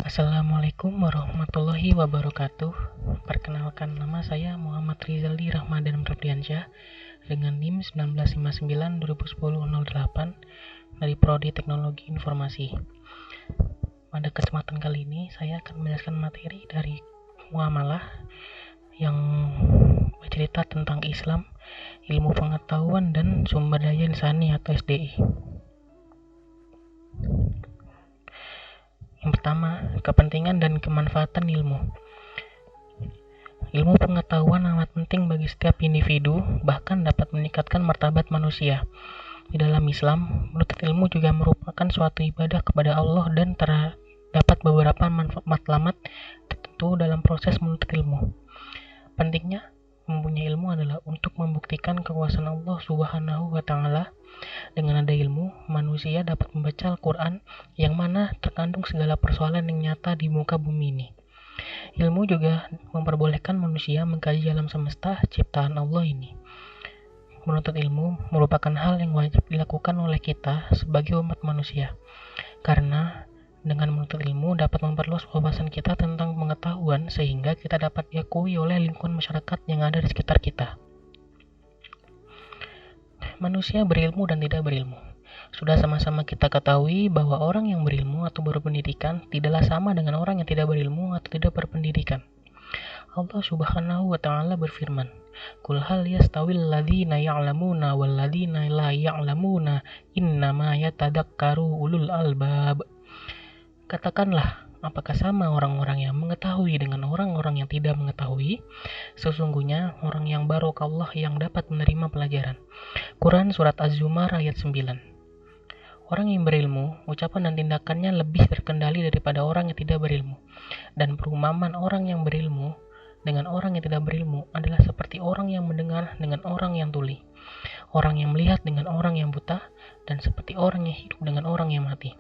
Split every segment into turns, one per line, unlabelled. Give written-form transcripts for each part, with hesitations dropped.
Assalamualaikum warahmatullahi wabarakatuh. Perkenalkan, nama saya Muhammad Rizaldi Rahmadan Febriansyah dengan NIM 1959201008 dari Prodi Teknologi Informasi. Pada kesempatan kali ini saya akan menjelaskan materi dari muamalah yang bercerita tentang Islam, ilmu pengetahuan dan sumber daya insani atau SDI. Yang pertama, kepentingan dan kemanfaatan ilmu. Ilmu pengetahuan amat penting bagi setiap individu, bahkan dapat meningkatkan martabat manusia. Di dalam Islam, menuntut ilmu juga merupakan suatu ibadah kepada Allah dan terdapat beberapa matlamat tertentu dalam proses menuntut ilmu. Pentingnya mempunyai ilmu adalah untuk membuktikan kekuasaan Allah Subhanahu wa Ta'ala. Dengan ada ilmu, manusia dapat membaca Al-Quran yang mana terkandung segala persoalan yang nyata di muka bumi ini. Ilmu juga memperbolehkan manusia mengkaji alam semesta ciptaan Allah ini. Menuntut ilmu merupakan hal yang wajib dilakukan oleh kita sebagai umat manusia, karena dengan menuntut ilmu dapat memperluas wawasan kita tentang pengetahuan sehingga kita dapat diakui oleh lingkungan masyarakat yang ada di sekitar kita. Manusia berilmu dan tidak berilmu. Sudah sama-sama kita ketahui bahwa orang yang berilmu atau berpendidikan tidaklah sama dengan orang yang tidak berilmu atau tidak berpendidikan. Allah Subhanahu wa Ta'ala berfirman, "Qul hal yastawil ladzina ya'lamuna wal ladzina la ya'lamuna innama yatadakkaru ulul albab." Katakanlah, apakah sama orang-orang yang mengetahui dengan orang-orang yang tidak mengetahui? Sesungguhnya orang yang barokallah yang dapat menerima pelajaran. Quran Surat Az-Zumar ayat 9. Orang yang berilmu, ucapan dan tindakannya lebih terkendali daripada orang yang tidak berilmu. Dan perumpamaan orang yang berilmu dengan orang yang tidak berilmu adalah seperti orang yang mendengar dengan orang yang tuli, orang yang melihat dengan orang yang buta, dan seperti orang yang hidup dengan orang yang mati.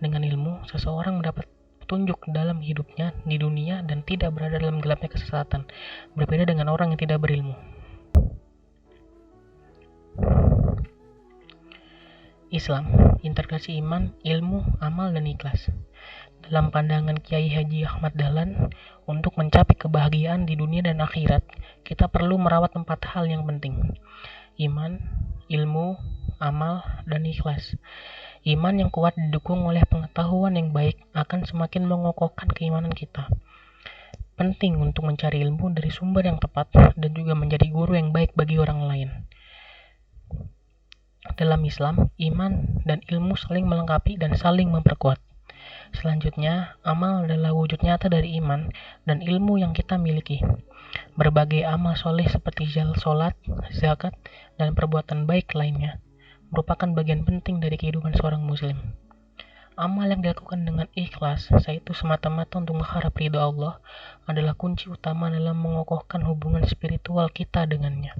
Dengan ilmu, seseorang mendapat petunjuk dalam hidupnya di dunia dan tidak berada dalam gelapnya kesesatan, berbeda dengan orang yang tidak berilmu. Islam, integrasi iman, ilmu, amal, dan ikhlas. Dalam pandangan Kiai Haji Ahmad Dahlan, untuk mencapai kebahagiaan di dunia dan akhirat, kita perlu merawat 4 hal yang penting: iman, ilmu, amal, dan ikhlas. Iman yang kuat didukung oleh pengetahuan yang baik akan semakin mengokohkan keimanan kita. Penting untuk mencari ilmu dari sumber yang tepat dan juga menjadi guru yang baik bagi orang lain. Dalam Islam, iman dan ilmu saling melengkapi dan saling memperkuat. Selanjutnya, amal adalah wujud nyata dari iman dan ilmu yang kita miliki. Berbagai amal soleh seperti sholat, zakat, dan perbuatan baik lainnya merupakan bagian penting dari kehidupan seorang muslim. Amal yang dilakukan dengan ikhlas, yaitu semata-mata untuk mengharap ridho Allah, adalah kunci utama dalam mengokohkan hubungan spiritual kita dengannya.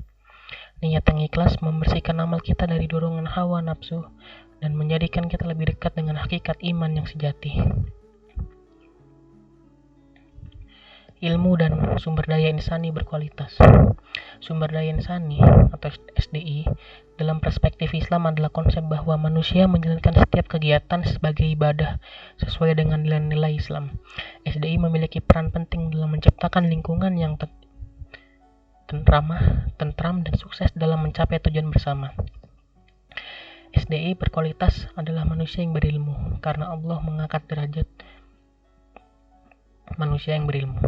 Niat yang ikhlas membersihkan amal kita dari dorongan hawa nafsu dan menjadikan kita lebih dekat dengan hakikat iman yang sejati. Ilmu dan sumber daya insani berkualitas. Sumber daya insani atau SDI dalam perspektif Islam adalah konsep bahwa manusia menjalankan setiap kegiatan sebagai ibadah sesuai dengan nilai-nilai Islam. SDI memiliki peran penting dalam menciptakan lingkungan yang tentram dan sukses dalam mencapai tujuan bersama. SDI berkualitas adalah manusia yang berilmu, karena Allah mengangkat derajat manusia yang berilmu.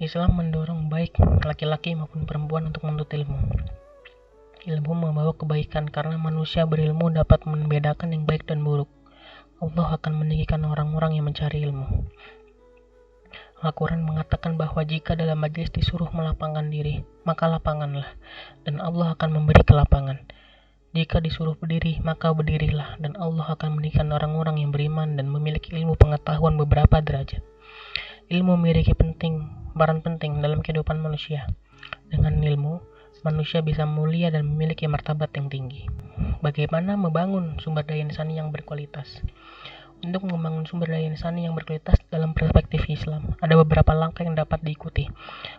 Islam mendorong baik laki-laki maupun perempuan untuk menuntut ilmu. Ilmu membawa kebaikan karena manusia berilmu dapat membedakan yang baik dan buruk. Allah akan meninggikan orang-orang yang mencari ilmu. Al-Quran mengatakan bahwa jika dalam majlis disuruh melapangkan diri, maka lapangkanlah, dan Allah akan memberi kelapangan. Jika disuruh berdiri, maka berdirilah, dan Allah akan meninggikan orang-orang yang beriman dan memiliki ilmu pengetahuan beberapa derajat. Ilmu memiliki peran penting dalam kehidupan manusia. Dengan ilmu, manusia bisa mulia dan memiliki martabat yang tinggi. Bagaimana membangun sumber daya insani yang berkualitas? Untuk membangun sumber daya insani yang berkualitas dalam perspektif Islam, ada beberapa langkah yang dapat diikuti.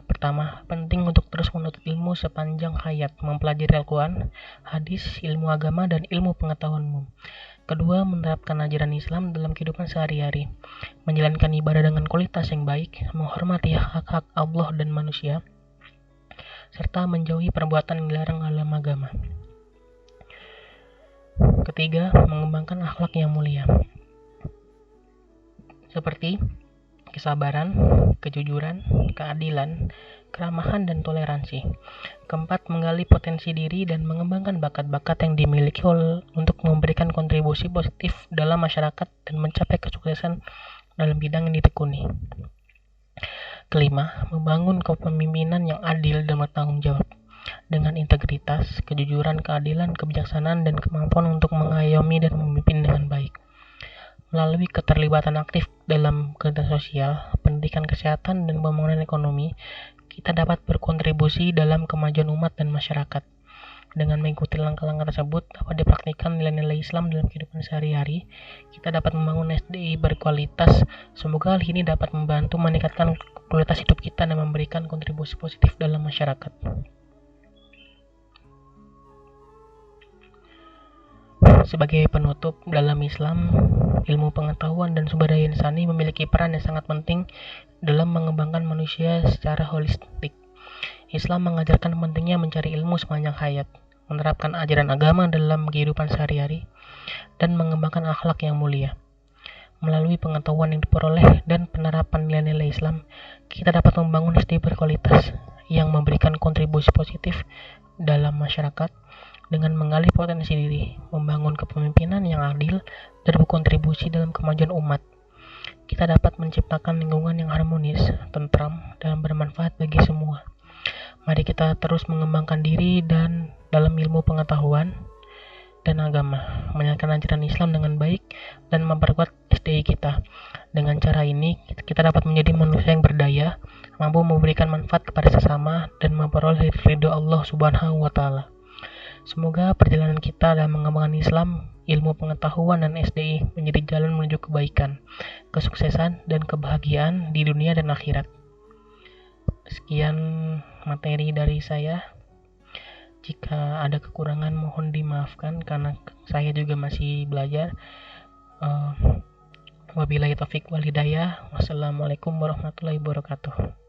Pertama, penting untuk terus menuntut ilmu sepanjang hayat, mempelajari Al-Quran, hadis, ilmu agama, dan ilmu pengetahuan umum. Kedua, menerapkan ajaran Islam dalam kehidupan sehari-hari, menjalankan ibadah dengan kualitas yang baik, menghormati hak-hak Allah dan manusia, serta menjauhi perbuatan yang dilarang dalam agama. Ketiga, mengembangkan akhlak yang mulia, seperti kesabaran, kejujuran, keadilan, keramahan, dan toleransi. Keempat, menggali potensi diri dan mengembangkan bakat-bakat yang dimiliki untuk memberikan kontribusi positif dalam masyarakat dan mencapai kesuksesan dalam bidang yang ditekuni. Kelima, membangun kepemimpinan yang adil dan bertanggung jawab dengan integritas, kejujuran, keadilan, kebijaksanaan, dan kemampuan untuk mengayomi dan memimpin dengan baik. Melalui keterlibatan aktif dalam kegiatan sosial, pendidikan kesehatan, dan pembangunan ekonomi, kita dapat berkontribusi dalam kemajuan umat dan masyarakat. Dengan mengikuti langkah-langkah tersebut dapat dipraktikkan nilai-nilai Islam dalam kehidupan sehari-hari, kita dapat membangun SDI berkualitas. Semoga hal ini dapat membantu meningkatkan kualitas hidup kita dan memberikan kontribusi positif dalam masyarakat. Sebagai penutup, dalam Islam, ilmu pengetahuan dan sumber daya insani memiliki peran yang sangat penting dalam mengembangkan manusia secara holistik. Islam mengajarkan pentingnya mencari ilmu sepanjang hayat, menerapkan ajaran agama dalam kehidupan sehari-hari, dan mengembangkan akhlak yang mulia. Melalui pengetahuan yang diperoleh dan penerapan nilai-nilai Islam, kita dapat membangun SDI berkualitas yang memberikan kontribusi positif dalam masyarakat dengan menggali potensi diri, membangun kepemimpinan yang adil, dan berkontribusi dalam kemajuan umat. Kita dapat menciptakan lingkungan yang harmonis, tentram, dan bermanfaat bagi semua. Mari kita terus mengembangkan diri dan dalam ilmu pengetahuan dan agama, menjalankan ajaran Islam dengan baik, dan memperkuat SDI kita. Dengan cara ini, kita dapat menjadi manusia yang berdaya, mampu memberikan manfaat kepada sesama, dan memperoleh ridho Allah Subhanahu wa Ta'ala. Semoga perjalanan kita dalam mengembangkan Islam, ilmu pengetahuan, dan SDI menjadi jalan menuju kebaikan, kesuksesan, dan kebahagiaan di dunia dan akhirat. Sekian materi dari saya. Jika ada kekurangan mohon dimaafkan karena saya juga masih belajar. Wabillahi taufik wal hidayah. Wassalamualaikum warahmatullahi wabarakatuh.